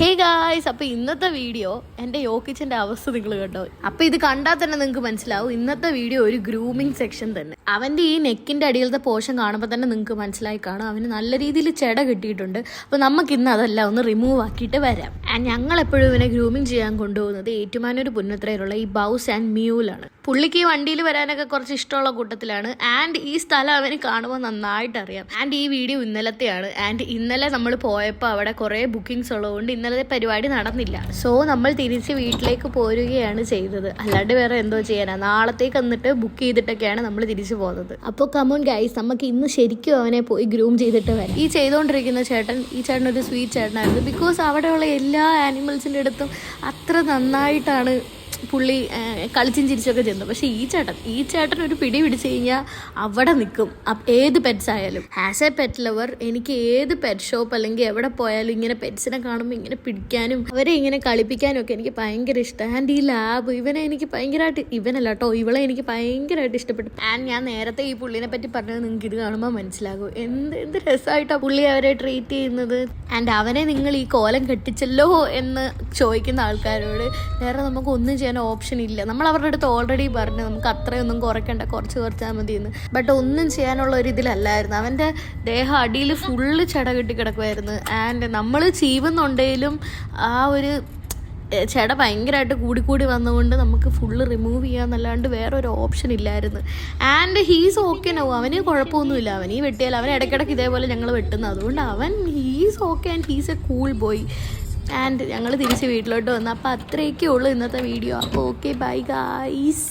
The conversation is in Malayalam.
ഹേ ഗായ്സ്, അപ്പോൾ ഇന്നത്തെ വീഡിയോ എൻ്റെ യോക്കിച്ചൻ്റെ അവസ്ഥ നിങ്ങൾ കേട്ടോ. അപ്പോൾ ഇത് കണ്ടാൽ തന്നെ നിങ്ങൾക്ക് മനസ്സിലാവും ഇന്നത്തെ വീഡിയോ ഒരു ഗ്രൂമിങ് സെക്ഷൻ തന്നെ. അവൻ്റെ ഈ നെക്കിൻ്റെ അടിയിലത്തെ പോർഷൻ കാണുമ്പോൾ തന്നെ നിങ്ങൾക്ക് മനസ്സിലായി കാണും അവന് നല്ല രീതിയിൽ ചെട കിട്ടിയിട്ടുണ്ട്. അപ്പോൾ നമുക്കിന്ന് അതെല്ലാം ഒന്ന് റിമൂവ് ആക്കിയിട്ട് വരാം. ഞങ്ങളെപ്പോഴും ഇവനെ ഗ്രൂമിങ് ചെയ്യാൻ കൊണ്ടുപോകുന്നത് ഏറ്റുമാനൂർ പുന്നത്രയിലുള്ള ഈ ബൗസ് ആൻഡ് മ്യൂലാണ്. പുള്ളിക്ക് ഈ വണ്ടിയിൽ വരാനൊക്കെ കുറച്ച് ഇഷ്ടമുള്ള കൂട്ടത്തിലാണ്. ആൻഡ് ഈ സ്ഥലം അവന് കാണുമ്പോൾ നന്നായിട്ട് അറിയാം. ആൻഡ് ഈ വീഡിയോ ഇന്നലത്തെയാണ്. ആൻഡ് ഇന്നലെ നമ്മൾ പോയപ്പോൾ അവിടെ കുറേ ബുക്കിങ്സ് ഉള്ളതുകൊണ്ട് ഇന്നലത്തെ പരിപാടി നടന്നില്ല. സോ നമ്മൾ തിരിച്ച് വീട്ടിലേക്ക് പോരുകയാണ് ചെയ്തത്. അല്ലാണ്ട് വേറെ എന്തോ ചെയ്യാനാ. നാളത്തേക്ക് എന്നിട്ട് ബുക്ക് ചെയ്തിട്ടൊക്കെയാണ് നമ്മൾ തിരിച്ചു പോകുന്നത്. അപ്പോൾ കമോൺ ഗൈസ്, നമുക്ക് ഇന്ന് ശരിക്കും അവനെ പോയി ഗ്രൂം ചെയ്തിട്ട് വരാം. ഈ ചെയ്തുകൊണ്ടിരിക്കുന്ന ഈ ചേട്ടൻ ഒരു സ്വീറ്റ് ചേട്ടനായിരുന്നു. ബിക്കോസ് അവിടെയുള്ള എല്ലാ ആനിമൽസിൻ്റെ അടുത്തും അത്ര നന്നായിട്ടാണ് പുള്ളി കളിച്ചും ചിരിച്ചൊക്കെ ചെന്നു. പക്ഷേ ഈ ചേട്ടൻ ഒരു പിടി പിടിച്ച് കഴിഞ്ഞാൽ അവിടെ നിൽക്കും. ഏത് പെറ്റ്സ് ആയാലും. ആസ് എ പെറ്റ് ലവർ എനിക്ക് ഏത് പെറ്റ് ഷോപ്പ് അല്ലെങ്കിൽ എവിടെ പോയാലും ഇങ്ങനെ പെറ്റ്സിനെ കാണുമ്പോൾ ഇങ്ങനെ പിടിക്കാനും അവരെ ഇങ്ങനെ കളിപ്പിക്കാനും ഒക്കെ എനിക്ക് ഭയങ്കര ഇഷ്ടം. ആൻഡ് ഈ ലാബ് ഇവനെ എനിക്ക് ഭയങ്കരമായിട്ട്, ഇവനല്ല കേട്ടോ, ഇവളെ എനിക്ക് ഭയങ്കരമായിട്ട് ഇഷ്ടപ്പെട്ടു. ആൻഡ് ഞാൻ നേരത്തെ ഈ പുള്ളിനെ പറ്റി പറഞ്ഞത് നിങ്ങൾക്ക് ഇത് കാണുമ്പോൾ മനസ്സിലാകും എന്ത് രസമായിട്ടാണ് പുള്ളി അവരെ ട്രീറ്റ് ചെയ്യുന്നത്. ആൻഡ് അവനെ നിങ്ങൾ ഈ കോലം കെട്ടിച്ചല്ലോ എന്ന് ചോദിക്കുന്ന ആൾക്കാരോട് വേറെ നമുക്കൊന്നും ചെയ്യാൻ ഓപ്ഷൻ ഇല്ല. നമ്മൾ അവരുടെ അടുത്ത് ഓൾറെഡി പറഞ്ഞു നമുക്ക് അത്രയൊന്നും കുറയ്ക്കണ്ട, കുറച്ചാൽ മതി എന്ന്. ബട്ട് ഒന്നും ചെയ്യാനുള്ള ഒരു ഇതിലല്ലായിരുന്നു. അവൻ്റെ ദേഹം അടിയിൽ ഫുള്ള് ചെട കെട്ടി കിടക്കുമായിരുന്നു. ആൻഡ് നമ്മൾ ചീവുന്നുണ്ടെങ്കിലും ആ ഒരു ചെട ഭയങ്കരമായിട്ട് കൂടിക്കൂടി വന്നുകൊണ്ട് നമുക്ക് ഫുള്ള് റിമൂവ് ചെയ്യാന്നല്ലാണ്ട് വേറൊരു ഓപ്ഷൻ ഇല്ലായിരുന്നു. ആൻഡ് ഹീസ് ഓക്കെ നോ, അവന് കുഴപ്പമൊന്നുമില്ല. അവൻ ഈ വെട്ടിയാൽ അവൻ ഇടയ്ക്കിടയ്ക്ക് ഇതേപോലെ ഞങ്ങൾ വെട്ടുന്നത്. അതുകൊണ്ട് അവൻ he's okay and he's A cool boy. And ഞങ്ങൾ തിരിച്ച് വീട്ടിലോട്ട് വന്നു. അപ്പോൾ അത്രയൊക്കെ ഉള്ളൂ ഇന്നത്തെ വീഡിയോ. അപ്പോൾ ഓക്കെ, ബൈ ഗായ്സ്.